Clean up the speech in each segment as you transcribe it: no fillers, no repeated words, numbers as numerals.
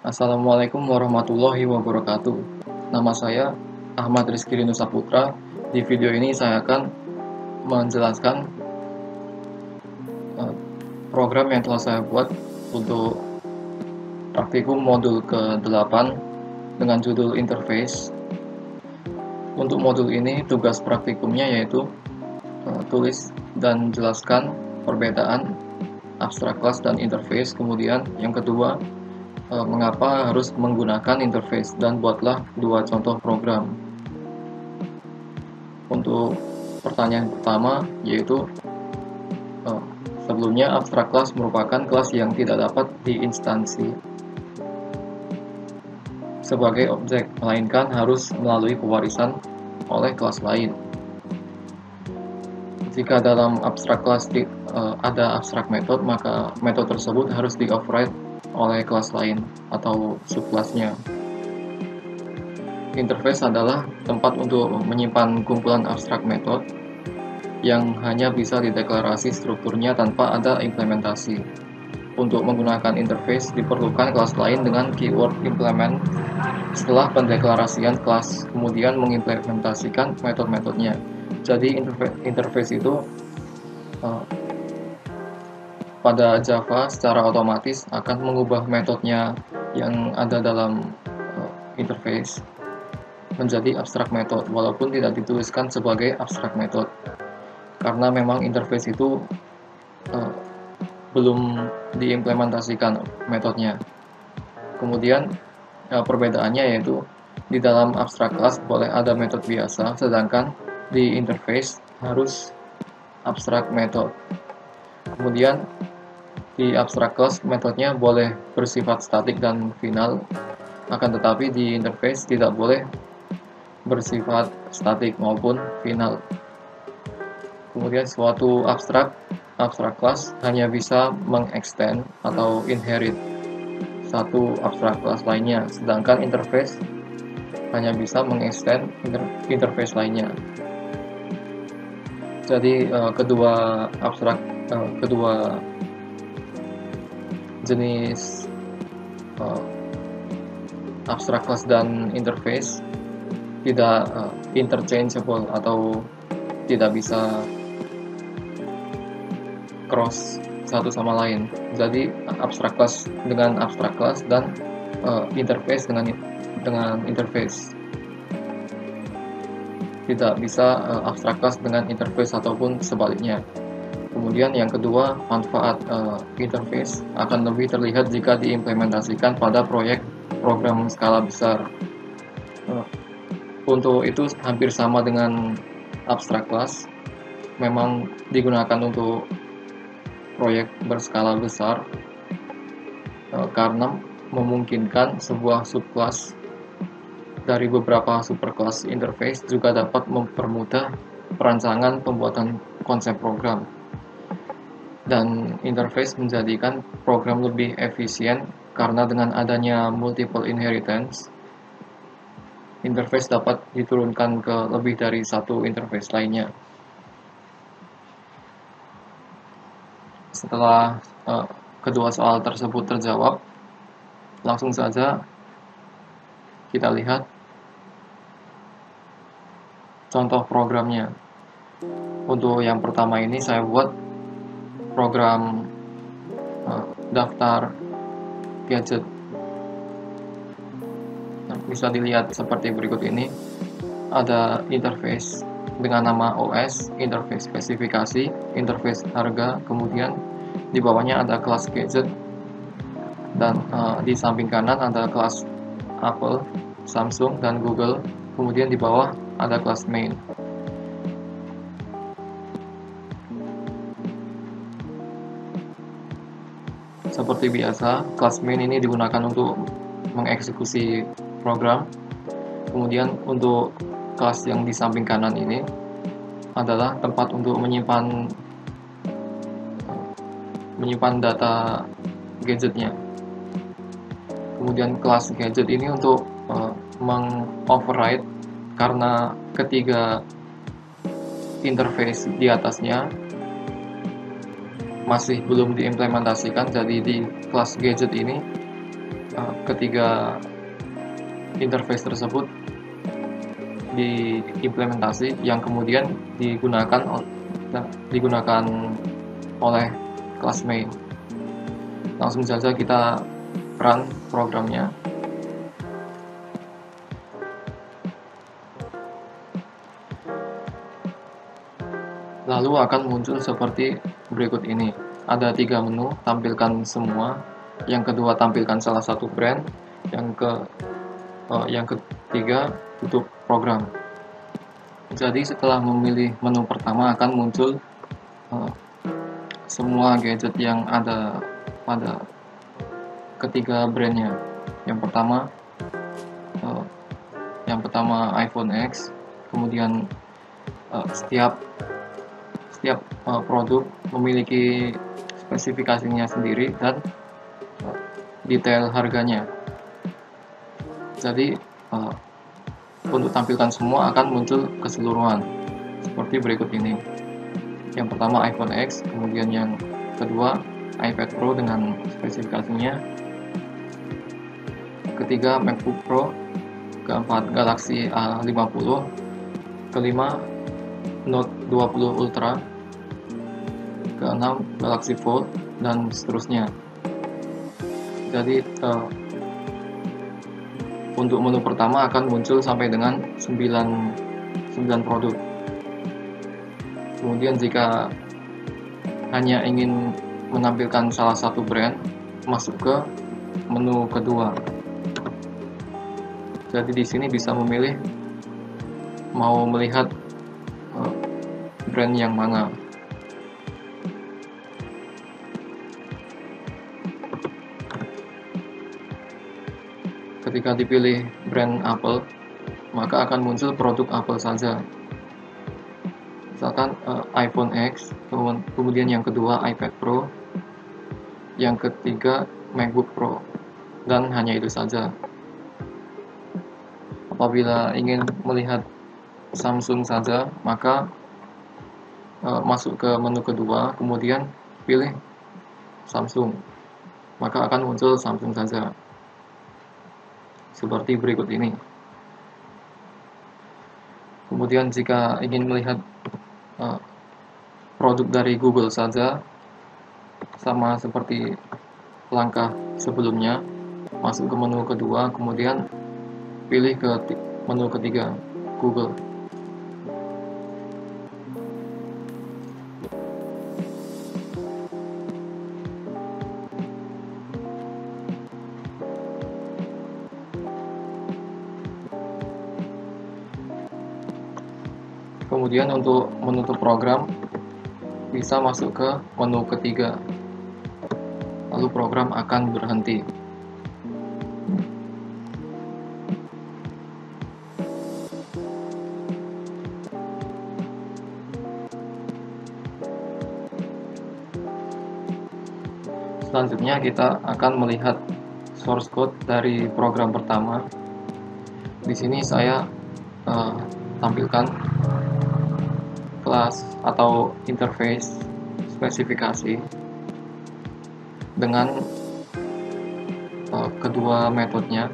Assalamualaikum warahmatullahi wabarakatuh. Nama saya Ahmad Rizky Rindu Saputra. Di video ini saya akan menjelaskan eh, program yang telah saya buat untuk praktikum modul ke-8 dengan judul Interface. Untuk modul ini tugas praktikumnya yaitu tulis dan jelaskan perbedaan abstrak kelas dan interface. Kemudian yang kedua, mengapa harus menggunakan interface, dan buatlah dua contoh program. Untuk pertanyaan pertama yaitu sebelumnya abstrak kelas merupakan kelas yang tidak dapat diinstansi sebagai objek, melainkan harus melalui pewarisan oleh kelas lain. Jika dalam abstrak kelas ada abstrak method, maka method tersebut harus di-override oleh kelas lain atau subkelasnya. Interface adalah tempat untuk menyimpan kumpulan abstrak method yang hanya bisa dideklarasi strukturnya tanpa ada implementasi. Untuk menggunakan interface diperlukan kelas lain dengan keyword implement setelah pendeklarasian kelas, kemudian mengimplementasikan metode-metodenya. Jadi interface itu pada Java secara otomatis akan mengubah metodenya yang ada dalam interface menjadi abstrak method, walaupun tidak dituliskan sebagai abstrak method, karena memang interface itu belum diimplementasikan metodenya. Kemudian perbedaannya yaitu di dalam abstrak class boleh ada metode biasa, sedangkan di interface harus abstrak method. Kemudian di abstrak class metodenya boleh bersifat statik dan final, akan tetapi di interface tidak boleh bersifat statik maupun final. Kemudian suatu abstrak class hanya bisa mengextend atau inherit satu abstrak class lainnya, sedangkan interface hanya bisa mengextend interface lainnya. Jadi kedua jenis abstrak class dan interface tidak interchangeable atau tidak bisa cross satu sama lain. Jadi abstrak class dengan abstrak class dan interface dengan interface. Tidak bisa abstrak class dengan interface ataupun sebaliknya. Kemudian yang kedua, manfaat interface akan lebih terlihat jika diimplementasikan pada program skala besar. Untuk itu hampir sama dengan abstrak class, memang digunakan untuk proyek berskala besar karena memungkinkan sebuah subclass dari beberapa superclass interface juga dapat mempermudah perancangan pembuatan konsep program, dan interface menjadikan program lebih efisien karena dengan adanya multiple inheritance, interface dapat diturunkan ke lebih dari satu interface lainnya. Setelah kedua soal tersebut terjawab, langsung saja kita lihat contoh programnya. Untuk yang pertama ini saya buat program daftar gadget. Bisa dilihat seperti berikut ini. Ada interface dengan nama OS, interface spesifikasi, interface harga, kemudian di bawahnya ada kelas gadget, dan di samping kanan ada kelas Apple, Samsung, dan Google. Kemudian di bawah ada kelas main. Seperti biasa, kelas main ini digunakan untuk mengeksekusi program. Kemudian untuk kelas yang di samping kanan ini adalah tempat untuk menyimpan data gadgetnya. Kemudian kelas gadget ini untuk mengoverride, karena ketiga interface di atasnya masih belum diimplementasikan. Jadi di kelas gadget ini ketiga interface tersebut diimplementasi yang kemudian digunakan oleh kelas main. Langsung saja kita run programnya. Lalu akan muncul seperti berikut ini. Ada 3 menu, tampilkan semua. Yang kedua, tampilkan salah satu brand. Yang ketiga, tutup program. Jadi setelah memilih menu pertama akan muncul semua gadget yang ada pada ketiga brandnya. Yang pertama iPhone X, kemudian setiap produk memiliki spesifikasinya sendiri dan detail harganya. Jadi untuk tampilkan semua akan muncul keseluruhan seperti berikut ini. Yang pertama iPhone X, kemudian yang kedua iPad Pro dengan spesifikasinya, ketiga MacBook Pro, keempat Galaxy A50, kelima Note 20 Ultra, keenam Galaxy Fold, dan seterusnya. Jadi untuk menu pertama akan muncul sampai dengan 9 produk. Kemudian jika hanya ingin menampilkan salah satu brand, masuk ke menu kedua. Jadi di sini bisa memilih mau melihat brand yang mana. Ketika dipilih brand Apple, maka akan muncul produk Apple saja. Misalkan iPhone X, kemudian yang kedua iPad Pro, yang ketiga MacBook Pro, dan hanya itu saja. Apabila ingin melihat Samsung saja, maka masuk ke menu kedua, kemudian pilih Samsung, maka akan muncul Samsung saja seperti berikut ini. Kemudian jika ingin melihat produk dari Google saja, sama seperti langkah sebelumnya, masuk ke menu kedua, kemudian pilih ke menu ketiga, Google. Kemudian untuk menutup program, bisa masuk ke menu ketiga, lalu program akan berhenti. Selanjutnya kita akan melihat source code dari program pertama. Di sini saya tampilkan kelas atau interface spesifikasi dengan kedua metodenya,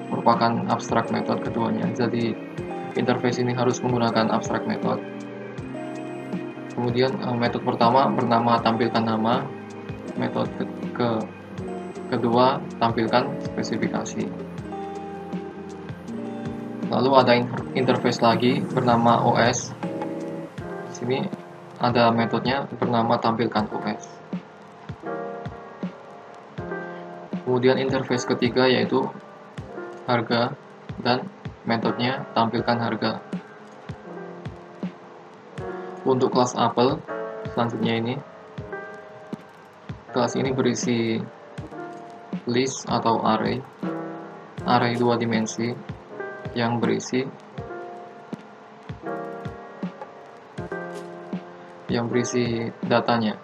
merupakan abstract method keduanya. Jadi interface ini harus menggunakan abstract method. Kemudian metode pertama bernama tampilkan nama, metode kedua tampilkan spesifikasi. Lalu ada interface lagi bernama OS. Di sini ada metodenya bernama tampilkan OS. Kemudian interface ketiga yaitu harga dan metodenya tampilkan harga. Untuk kelas Apple selanjutnya ini, kelas ini berisi list atau array 2 dimensi yang berisi datanya.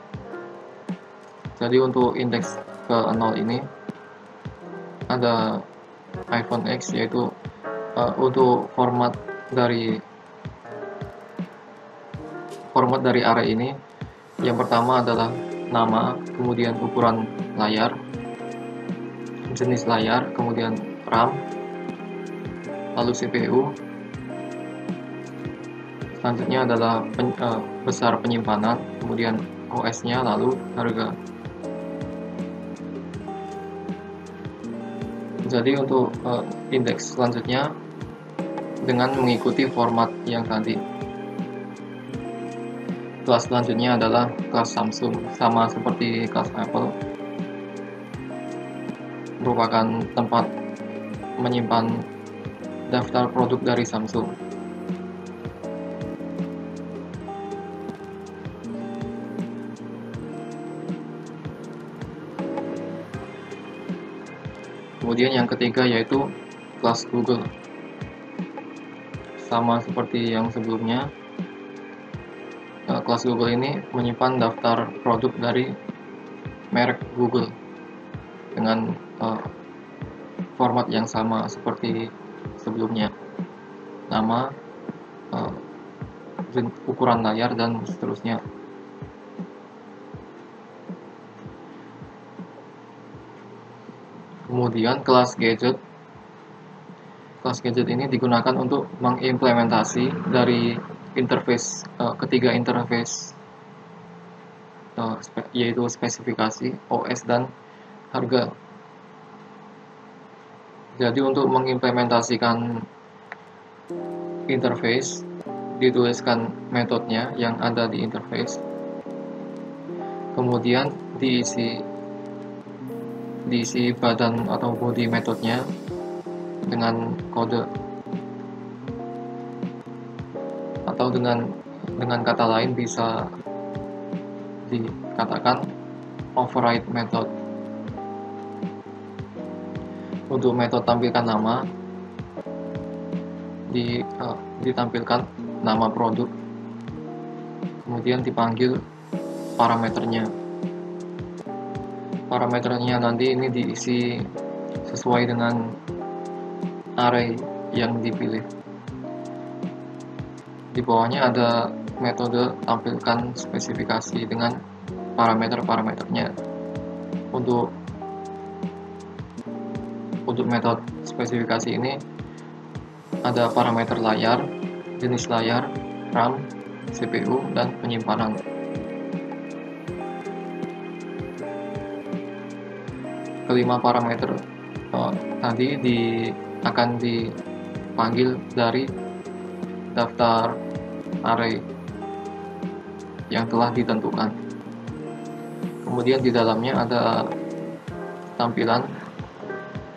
Jadi untuk indeks ke 0 ini ada iPhone X, yaitu untuk format dari array ini, yang pertama adalah nama, kemudian ukuran layar. jenis layar, kemudian RAM, lalu CPU. Selanjutnya adalah besar penyimpanan, kemudian OS-nya, lalu harga. Jadi untuk indeks selanjutnya dengan mengikuti format yang tadi. Kelas selanjutnya adalah kelas Samsung, sama seperti kelas Apple, merupakan tempat menyimpan daftar produk dari Samsung. Kemudian yang ketiga yaitu kelas Google. Sama seperti yang sebelumnya, kelas Google ini menyimpan daftar produk dari merek Google dengan format yang sama seperti sebelumnya, nama, ukuran layar, dan seterusnya. Kemudian kelas gadget. Kelas gadget ini digunakan untuk mengimplementasi dari interface, ketiga interface, yaitu spesifikasi, OS, dan harga. Jadi untuk mengimplementasikan interface, dituliskan metodenya yang ada di interface, kemudian diisi badan atau body metodenya dengan kode, atau dengan kata lain bisa dikatakan override method. Untuk metode tampilkan nama, ditampilkan nama produk, kemudian dipanggil parameternya. Parameternya nanti ini diisi sesuai dengan array yang dipilih. Di bawahnya ada metode tampilkan spesifikasi dengan parameternya. Untuk metode spesifikasi ini ada parameter layar, jenis layar, RAM, CPU, dan penyimpanan. Kelima parameter tadi akan dipanggil dari daftar array yang telah ditentukan. Kemudian di dalamnya ada tampilan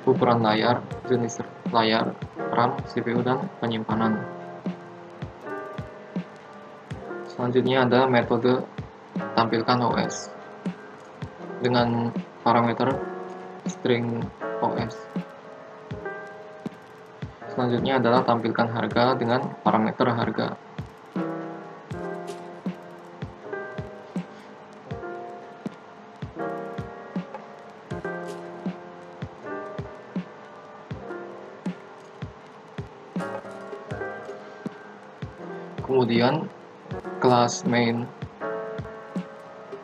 ukuran layar, jenis layar, RAM, CPU, dan penyimpanan. Selanjutnya ada metode tampilkan OS dengan parameter string OS. Selanjutnya adalah tampilkan harga dengan parameter harga. Kemudian kelas main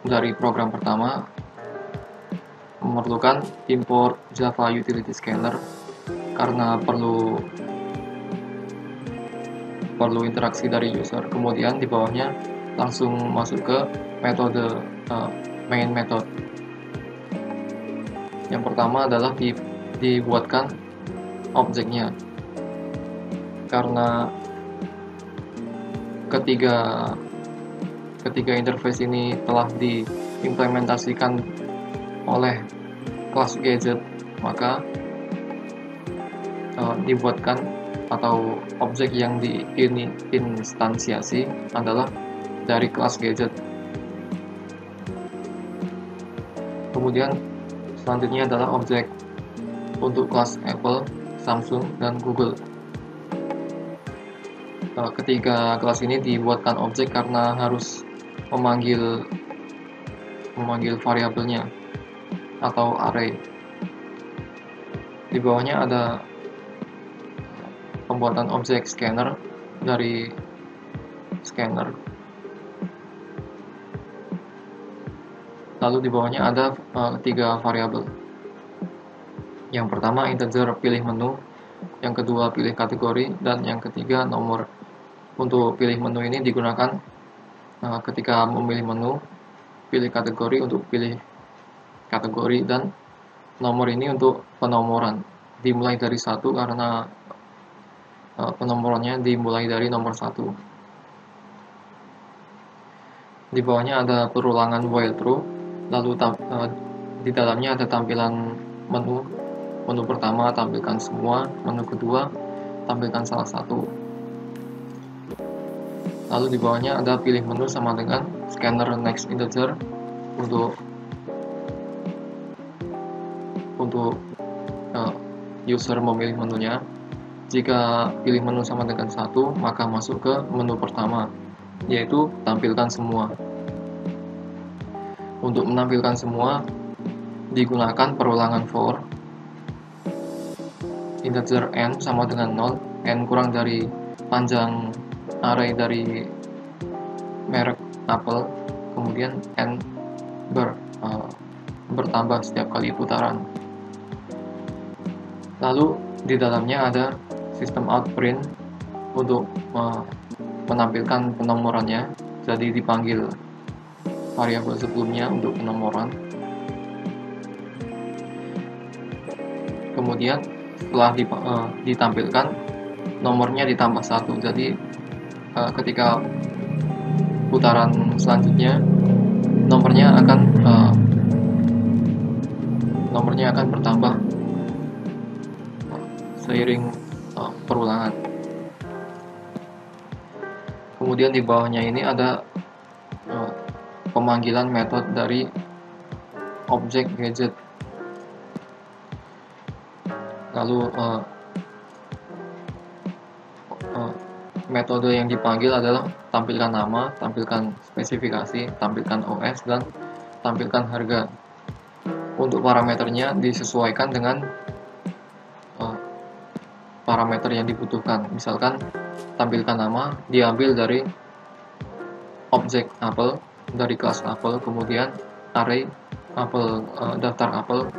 dari program pertama memerlukan import Java Utility Scanner karena perlu interaksi dari user. Kemudian di bawahnya langsung masuk ke metode main method. Yang pertama adalah dibuatkan objeknya, karena ketiga interface ini telah diimplementasikan oleh kelas gadget, maka dibuatkan atau objek yang diinstansiasi adalah dari kelas gadget. Kemudian selanjutnya adalah objek untuk kelas Apple, Samsung, dan Google. Ketiga kelas ini dibuatkan objek karena harus memanggil variabelnya atau array. Di bawahnya ada pembuatan objek scanner dari scanner. Lalu di bawahnya ada 3 variabel. Yang pertama integer pilih menu, yang kedua pilih kategori, dan yang ketiga nomor. Untuk pilih menu ini digunakan ketika memilih menu, pilih kategori untuk pilih kategori, dan nomor ini untuk penomoran. Dimulai dari 1 karena penomorannya dimulai dari nomor 1. Di bawahnya ada perulangan while true, lalu di dalamnya ada tampilan menu. Menu pertama tampilkan semua, menu kedua tampilkan salah satu. Lalu di bawahnya ada pilih menu sama dengan scanner next integer untuk user memilih menunya. Jika pilih menu sama dengan 1, maka masuk ke menu pertama, yaitu tampilkan semua. Untuk menampilkan semua, digunakan perulangan for. Integer n sama dengan 0, n kurang dari panjang array dari merek Apple, kemudian n bertambah setiap kali putaran. Lalu di dalamnya ada system out print untuk menampilkan penomorannya, jadi dipanggil variabel sebelumnya untuk penomoran. Kemudian setelah ditampilkan, nomornya ditambah 1, jadi ketika putaran selanjutnya nomornya akan bertambah seiring perulangan. Kemudian di bawahnya ini ada pemanggilan metode dari objek gadget. Lalu metode yang dipanggil adalah tampilkan nama, tampilkan spesifikasi, tampilkan OS, dan tampilkan harga. Untuk parameternya disesuaikan dengan parameter yang dibutuhkan. Misalkan tampilkan nama diambil dari objek Apple, dari kelas Apple, kemudian array Apple, daftar Apple,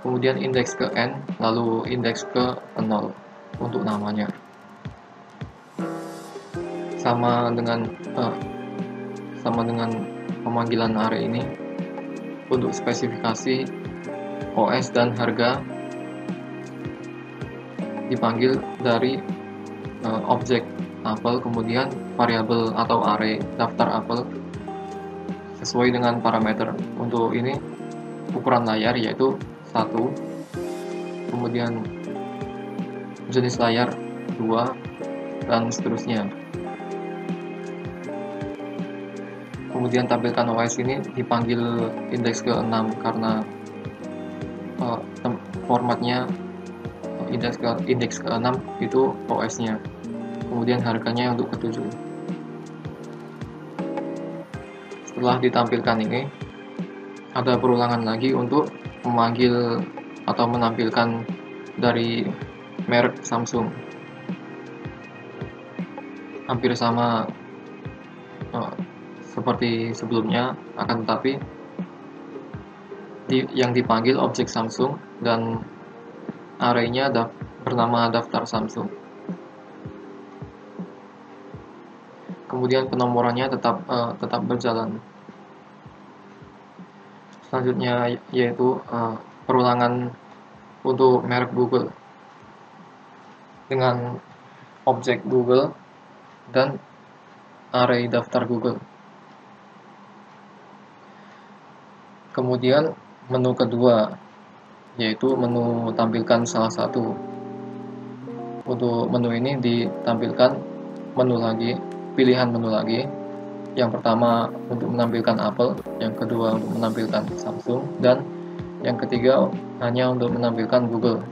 kemudian indeks ke n, lalu indeks ke 0 untuk namanya. Sama dengan pemanggilan array ini, untuk spesifikasi, OS, dan harga dipanggil dari objek Apple, kemudian variabel atau array daftar Apple sesuai dengan parameter. Untuk ini ukuran layar yaitu 1, kemudian jenis layar 2, dan seterusnya. Kemudian tampilkan OS ini dipanggil indeks ke-6 karena formatnya indeks ke-6 itu OS-nya. Kemudian harganya untuk ke-7. Setelah ditampilkan ini, ada perulangan lagi untuk memanggil atau menampilkan dari merek Samsung. Hampir sama seperti sebelumnya, akan tetapi yang dipanggil objek Samsung dan array-nya bernama daftar Samsung. Kemudian penomorannya tetap berjalan. Selanjutnya yaitu perulangan untuk merek Google dengan objek Google dan array daftar Google. Kemudian menu kedua yaitu menu tampilkan salah satu. Untuk menu ini ditampilkan pilihan menu lagi. Yang pertama untuk menampilkan Apple, yang kedua untuk menampilkan Samsung, dan yang ketiga hanya untuk menampilkan Google.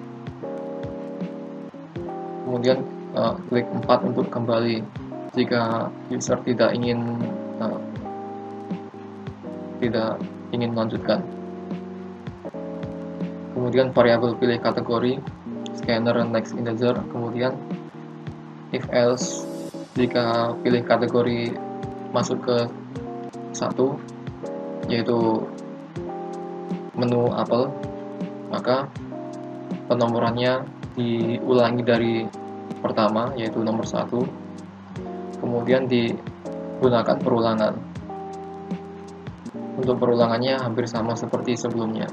Kemudian klik 4 untuk kembali jika user tidak ingin melanjutkan. Kemudian variabel pilih kategori, scanner next integer, kemudian if else jika pilih kategori masuk ke 1 yaitu menu Apple, maka penomorannya diulangi dari pertama, yaitu nomor 1, kemudian digunakan perulangan. Untuk perulangannya hampir sama seperti sebelumnya,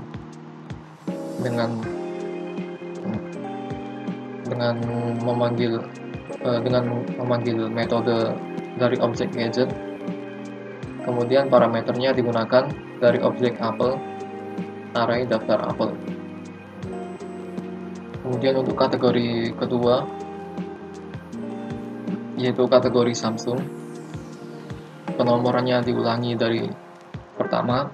dengan memanggil metode dari objek gadget, kemudian parameternya digunakan dari objek apel, array daftar apel. Kemudian untuk kategori kedua, yaitu kategori Samsung, penomorannya diulangi dari pertama,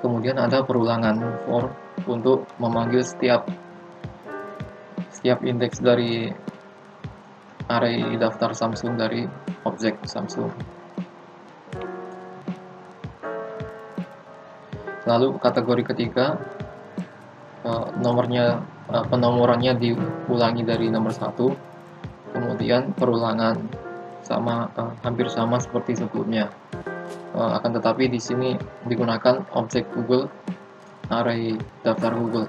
kemudian ada perulangan for untuk memanggil setiap indeks dari array daftar Samsung dari objek Samsung. Lalu kategori ketiga, penomorannya diulangi dari nomor 1, kemudian perulangan hampir sama seperti sebelumnya. Akan tetapi di sini digunakan objek Google, array daftar Google.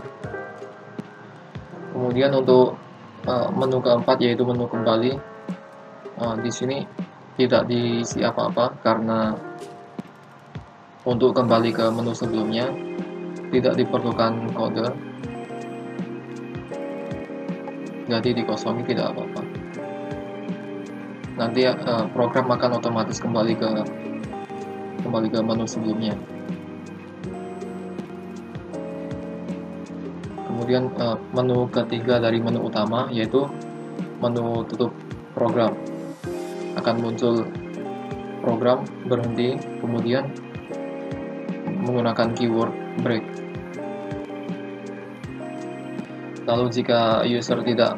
Kemudian untuk menu keempat, yaitu menu kembali, di sini tidak diisi apa-apa karena untuk kembali ke menu sebelumnya tidak diperlukan kode, jadi dikosongi, tidak apa-apa. Nanti program akan otomatis kembali ke menu sebelumnya. Kemudian menu ketiga dari menu utama, yaitu menu tutup program. Akan muncul program berhenti, kemudian menggunakan keyword break. Lalu jika user tidak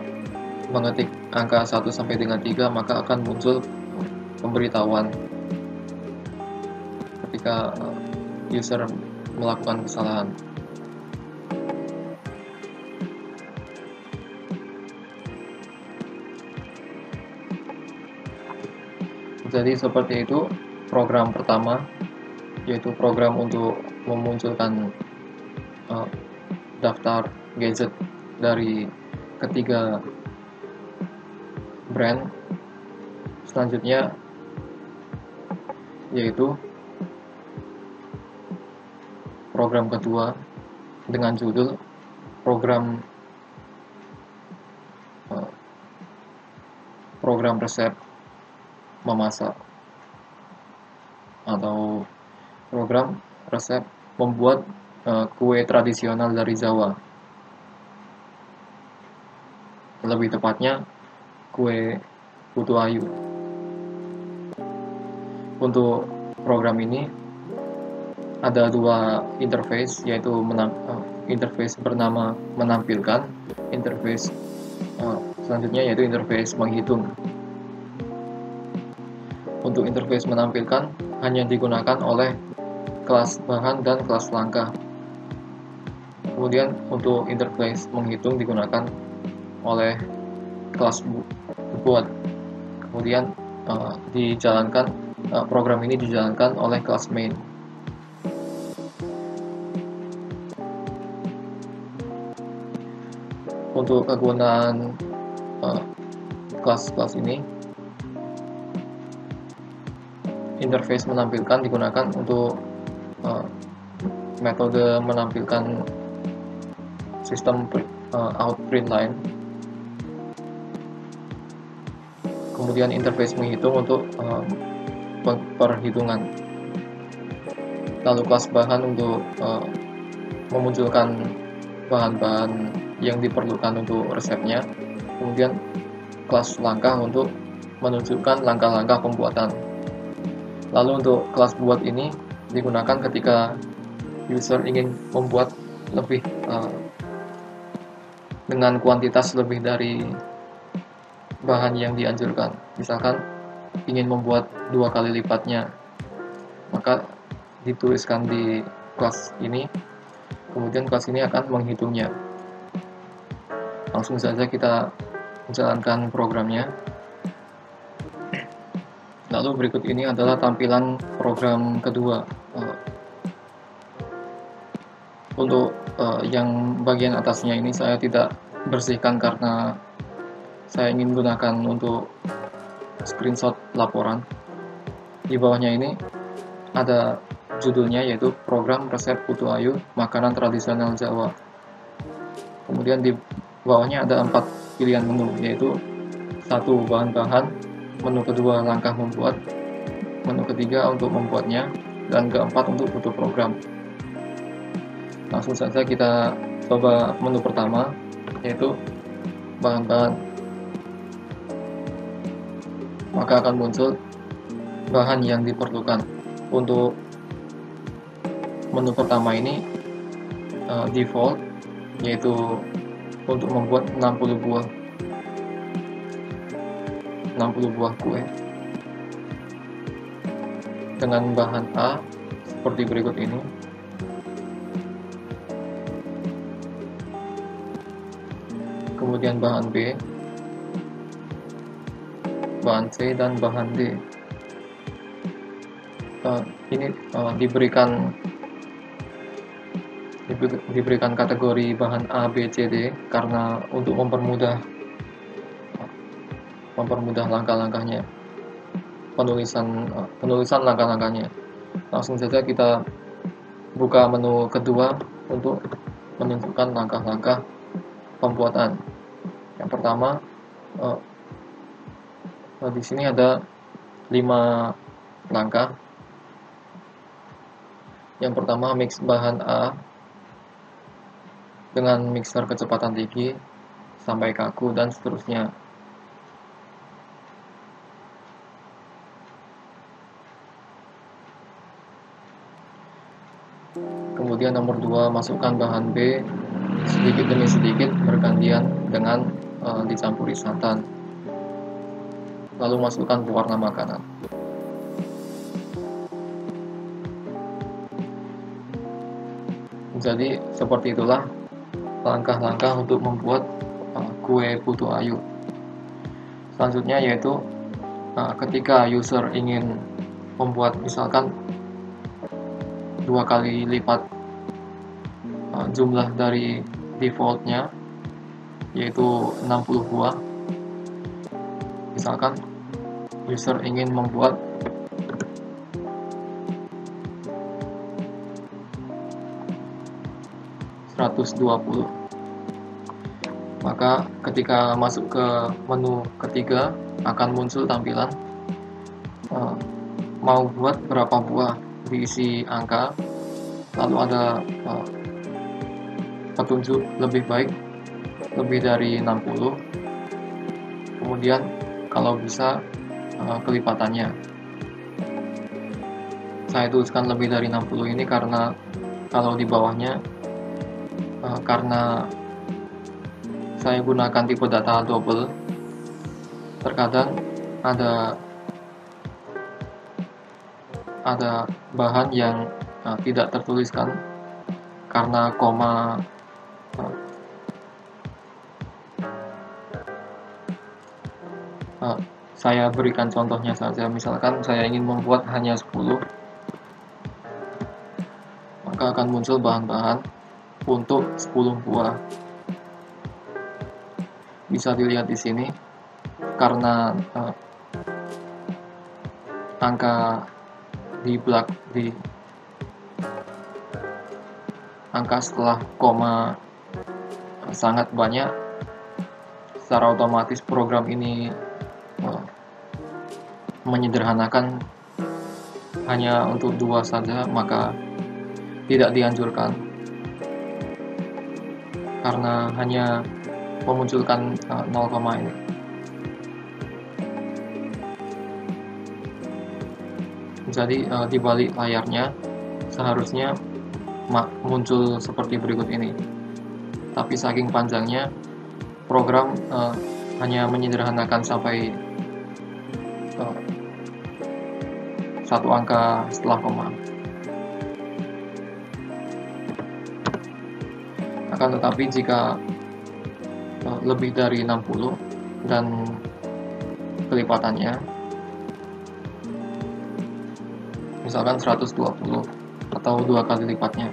mengetik angka 1 sampai dengan 3, maka akan muncul pemberitahuan ketika user melakukan kesalahan. Jadi seperti itu program pertama, yaitu program untuk memunculkan daftar gadget dari ketiga brand. Selanjutnya yaitu program kedua dengan judul program resep memasak, atau program resep membuat kue tradisional dari Jawa. Lebih tepatnya kue putu ayu. Untuk program ini ada dua interface, yaitu interface bernama menampilkan, interface selanjutnya yaitu interface menghitung. Untuk interface menampilkan hanya digunakan oleh kelas bahan dan kelas langkah. Kemudian untuk interface menghitung digunakan oleh kelas buat. Kemudian program ini dijalankan oleh kelas main. Untuk kegunaan kelas-kelas ini, interface menampilkan digunakan untuk metode menampilkan sistem out print line. Kemudian interface menghitung untuk perhitungan. Lalu kelas bahan untuk memunculkan bahan-bahan yang diperlukan untuk resepnya. Kemudian kelas langkah untuk menunjukkan langkah-langkah pembuatan. Lalu untuk kelas buat ini digunakan ketika user ingin membuat lebih dengan kuantitas lebih dari bahan yang dianjurkan. Misalkan ingin membuat 2 kali lipatnya, maka dituliskan di kelas ini, kemudian kelas ini akan menghitungnya. Langsung saja kita jalankan programnya. Lalu berikut ini adalah tampilan program kedua. Untuk yang bagian atasnya ini saya tidak bersihkan karena saya ingin gunakan untuk screenshot laporan. Di bawahnya ini ada judulnya, yaitu Program Resep Putu Ayu Makanan Tradisional Jawa. Kemudian di bawahnya ada 4 pilihan menu, yaitu 1 bahan-bahan, menu kedua langkah membuat, menu ketiga untuk membuatnya, dan keempat untuk foto program. Langsung saja kita coba menu pertama, yaitu bahan-bahan. Maka akan muncul bahan yang diperlukan. Untuk menu pertama ini default, yaitu untuk membuat 60 buah kue dengan bahan A seperti berikut ini. Kemudian bahan B, bahan C, dan bahan D. Ini diberikan kategori bahan A, B, C, D karena untuk mempermudah langkah-langkahnya, penulisan langkah-langkahnya. Langsung saja kita buka menu kedua untuk menentukan langkah-langkah pembuatan. Yang pertama, di sini ada 5 langkah. Yang pertama, mix bahan A dengan mixer kecepatan tinggi sampai kaku dan seterusnya. Kemudian nomor 2, masukkan bahan B sedikit demi sedikit bergantian dengan dicampuri santan. Lalu masukkan pewarna makanan. Jadi seperti itulah langkah-langkah untuk membuat kue putu ayu. Selanjutnya yaitu ketika user ingin membuat misalkan 2 kali lipat jumlah dari defaultnya, yaitu 60 buah. Misalkan user ingin membuat 120, maka ketika masuk ke menu ketiga akan muncul tampilan mau buat berapa buah, diisi angka, lalu ada petunjuk lebih baik lebih dari 60, kemudian kalau bisa kelipatannya. Saya tuliskan lebih dari 60 ini karena kalau di bawahnya karena saya gunakan tipe data double, terkadang ada bahan yang tidak tertuliskan karena koma. Saya berikan contohnya saja, misalkan saya ingin membuat hanya 10, maka akan muncul bahan-bahan untuk 10 buah. Bisa dilihat di sini karena angka di angka setelah koma sangat banyak, secara otomatis program ini menyederhanakan hanya untuk 2 saja, maka tidak dianjurkan karena hanya memunculkan 0, ini. Jadi di balik layarnya seharusnya muncul seperti berikut ini, tapi saking panjangnya program hanya menyederhanakan sampai 1 angka setelah koma. Akan tetapi jika lebih dari 60 dan kelipatannya, misalkan 120 atau 2 kali lipatnya,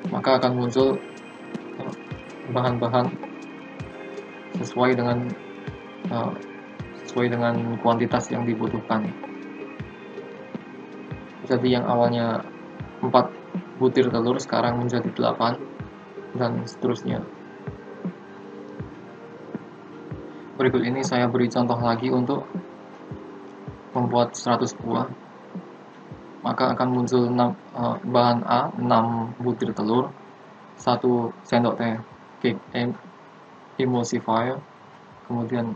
maka akan muncul bahan-bahan sesuai dengan kuantitas yang dibutuhkan. Jadi yang awalnya 4 butir telur sekarang menjadi 8 dan seterusnya. Berikut ini saya beri contoh lagi untuk membuat 100 buah. Maka akan muncul bahan A 6 butir telur, 1 sendok teh cake emulsifier, kemudian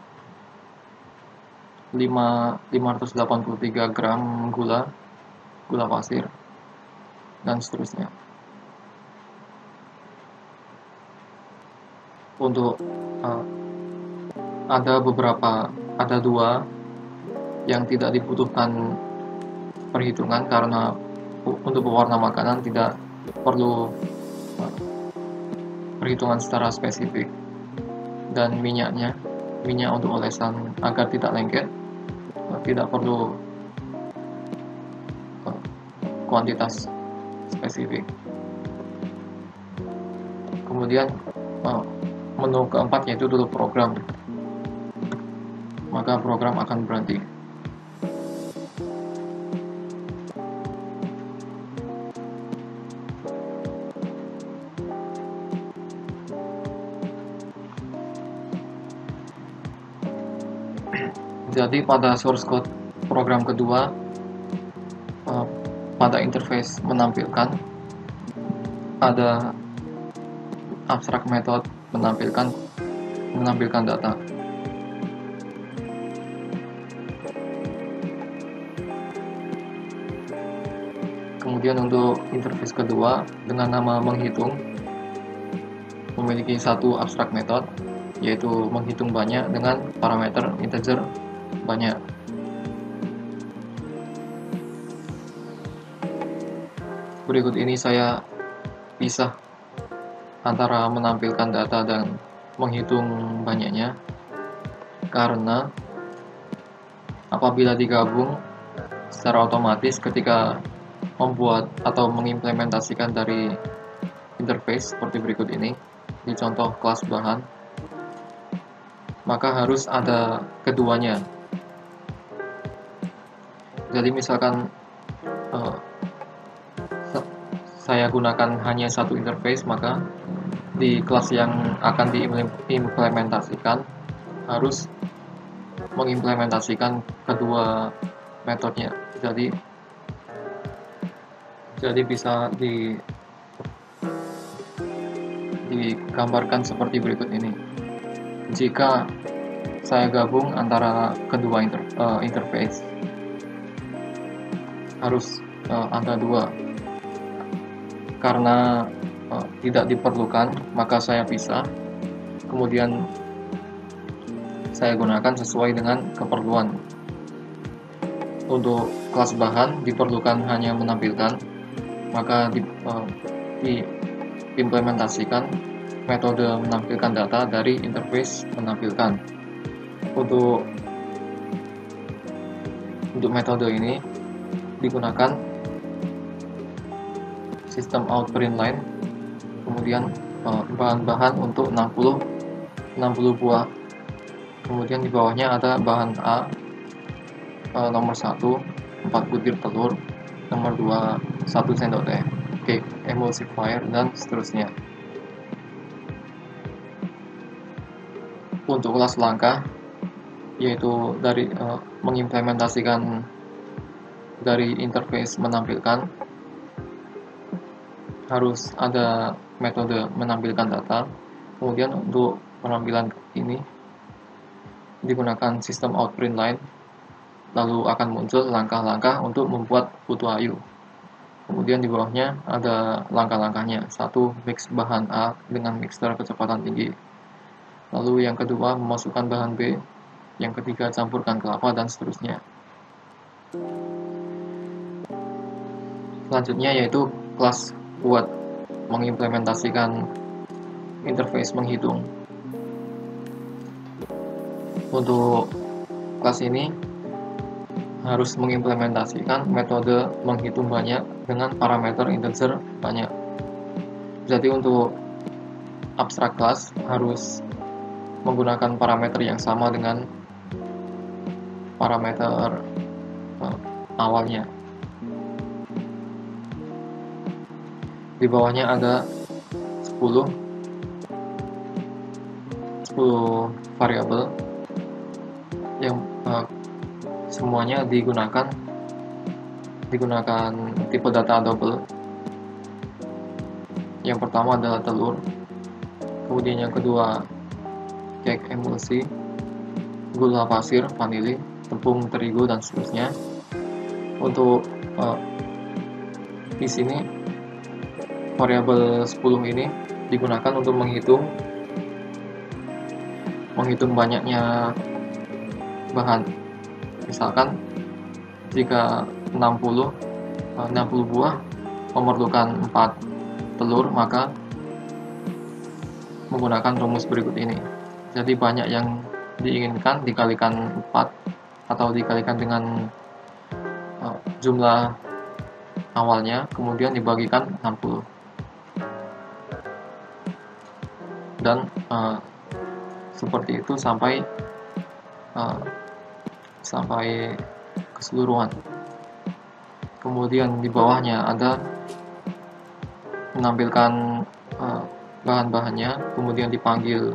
583 gram gula pasir, dan seterusnya. Untuk ada 2 yang tidak dibutuhkan perhitungan karena untuk pewarna makanan tidak perlu perhitungan secara spesifik, dan minyak untuk olesan agar tidak lengket tidak perlu kuantitas spesifik. Kemudian menu keempat yaitu dulu program, maka program akan berhenti. Jadi pada source code program kedua, pada interface menampilkan ada abstrak method menampilkan data. Kemudian untuk interface kedua dengan nama menghitung memiliki satu abstrak method, yaitu menghitung banyak dengan parameter integer banyak. Berikut ini saya pisah antara menampilkan data dan menghitung banyaknya, karena apabila digabung secara otomatis ketika membuat atau mengimplementasikan dari interface seperti berikut ini di contoh kelas bahan, maka harus ada keduanya. Jadi misalkan saya gunakan hanya satu interface, maka di kelas yang akan diimplementasikan harus mengimplementasikan kedua metodenya. Jadi bisa digambarkan seperti berikut ini. Jika saya gabung antara kedua interface, harus ada 2. Karena tidak diperlukan, maka saya pisah. Kemudian saya gunakan sesuai dengan keperluan. Untuk kelas bahan diperlukan hanya menampilkan, maka diimplementasikan metode menampilkan data dari interface menampilkan. Untuk metode ini digunakan sistem out print line, kemudian bahan-bahan untuk 60 buah. Kemudian di bawahnya ada bahan A, nomor 1 4 butir telur, nomor 2 1 sendok teh cake emulsifier, dan seterusnya. Untuk kelas langkah, yaitu dari mengimplementasikan dari interface menampilkan, harus ada metode menampilkan data. Kemudian untuk penampilan ini digunakan sistem out print line, lalu akan muncul langkah-langkah untuk membuat putu ayu. Kemudian di bawahnya ada langkah-langkahnya. 1. Mix bahan A dengan mixer kecepatan tinggi. Lalu yang kedua, memasukkan bahan B. Yang ketiga, campurkan kelapa, dan seterusnya. Selanjutnya yaitu kelas buat mengimplementasikan interface menghitung. Untuk kelas ini harus mengimplementasikan metode menghitung banyak dengan parameter integer banyak. Jadi untuk abstrak class harus menggunakan parameter yang sama dengan parameter awalnya. Di bawahnya ada 10 variabel yang semuanya digunakan tipe data double. Yang pertama adalah telur, kemudian yang kedua cake emulsi, gula pasir, vanili, tepung terigu, dan seterusnya. Untuk di sini variabel 10 ini digunakan untuk menghitung banyaknya bahan. Misalkan jika 60 buah memerlukan 4 telur, maka menggunakan rumus berikut ini. Jadi banyak yang diinginkan dikalikan 4 atau dikalikan dengan jumlah awalnya, kemudian dibagikan 60. Dan seperti itu sampai keseluruhan. Kemudian di bawahnya ada menampilkan bahan-bahannya, kemudian dipanggil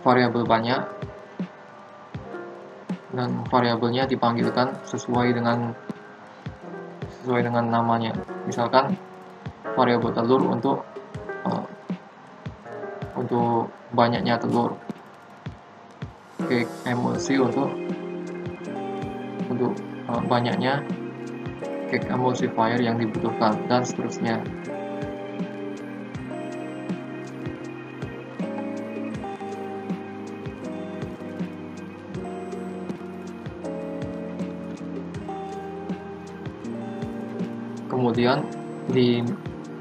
variabel banyak, dan variabelnya dipanggilkan sesuai dengan namanya. Misalkan variabel telur untuk banyaknya telur, cake emulsi untuk banyaknya cake emulsifier yang dibutuhkan, dan seterusnya. Kemudian di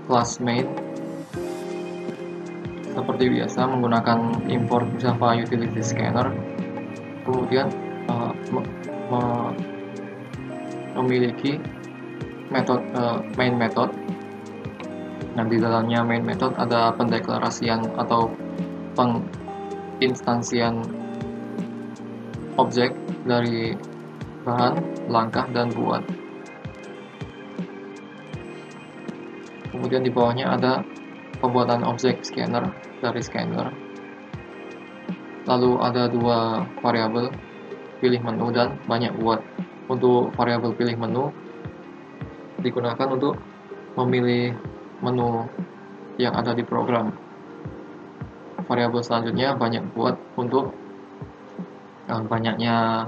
kelas main seperti biasa menggunakan import Java Utility Scanner, kemudian memiliki main method. Nah, di dalamnya main method ada pendeklarasian atau penginstansian objek dari bahan, langkah, dan buat. Kemudian di bawahnya ada pembuatan objek scanner dari scanner. Lalu ada 2 variabel, pilih menu dan banyak buat. Untuk variabel pilih menu digunakan untuk memilih menu yang ada di program. Variabel selanjutnya banyak buat untuk banyaknya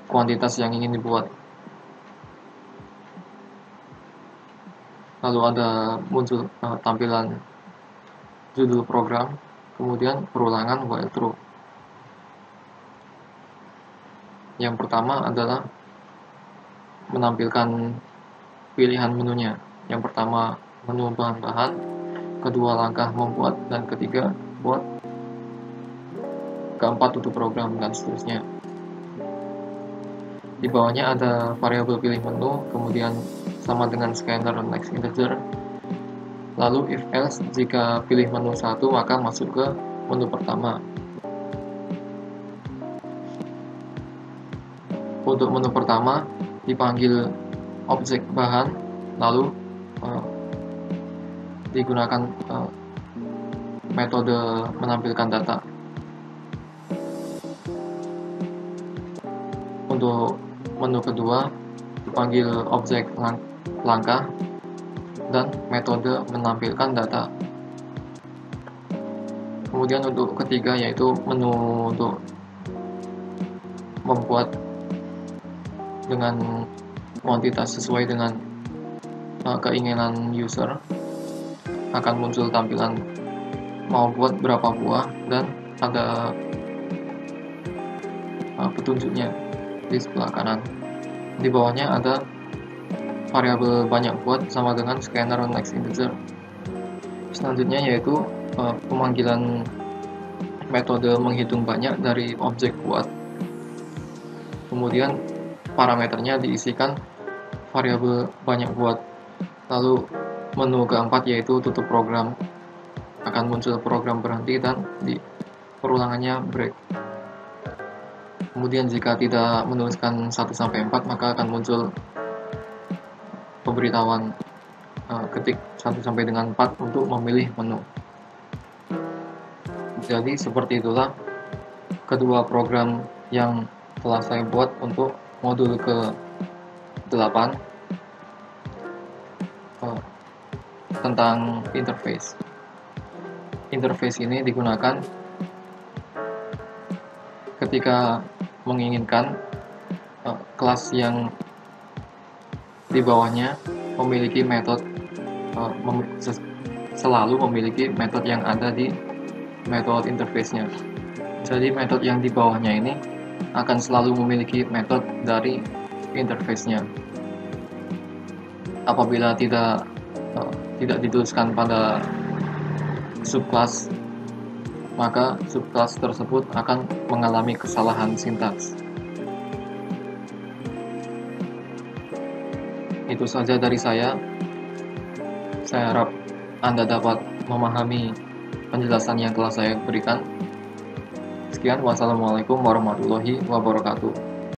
kuantitas yang ingin dibuat. Lalu ada muncul tampilan judul program, kemudian perulangan while true. Yang pertama adalah menampilkan pilihan menunya. Yang pertama menu bahan-bahan, kedua langkah membuat, dan ketiga buat, keempat tutup program, dan seterusnya. Di bawahnya ada variabel pilih menu, kemudian sama dengan scanner next integer. Lalu if else, jika pilih menu 1 maka masuk ke menu pertama. Untuk menu pertama dipanggil objek bahan, lalu digunakan metode menampilkan data. Untuk menu kedua dipanggil objek langkah dan metode menampilkan data. Kemudian untuk ketiga yaitu menu untuk membuat dengan kuantitas sesuai dengan keinginan user. Akan muncul tampilan mau buat berapa buah dan ada petunjuknya di sebelah kanan. Di bawahnya ada variabel banyak buat sama dengan scanner next integer. Selanjutnya yaitu pemanggilan metode menghitung banyak dari objek buat. Kemudian parameternya diisikan variabel banyak buat. Lalu menu keempat yaitu tutup program. Akan muncul program berhenti dan di perulangannya break. Kemudian jika tidak menuliskan 1-4 maka akan muncul pemberitahuan ketik 1 sampai dengan 4 untuk memilih menu. Jadi seperti itulah kedua program yang telah saya buat untuk modul ke-8 tentang interface. Interface ini digunakan ketika menginginkan kelas yang di bawahnya memiliki metode selalu memiliki metode yang ada di metode interface-nya. Jadi metode yang di bawahnya ini akan selalu memiliki metode dari interface-nya. Apabila tidak dituliskan pada subclass, maka subclass tersebut akan mengalami kesalahan sintaks. Itu saja dari saya. Saya harap Anda dapat memahami penjelasan yang telah saya berikan. Sekian, wassalamualaikum warahmatullahi wabarakatuh.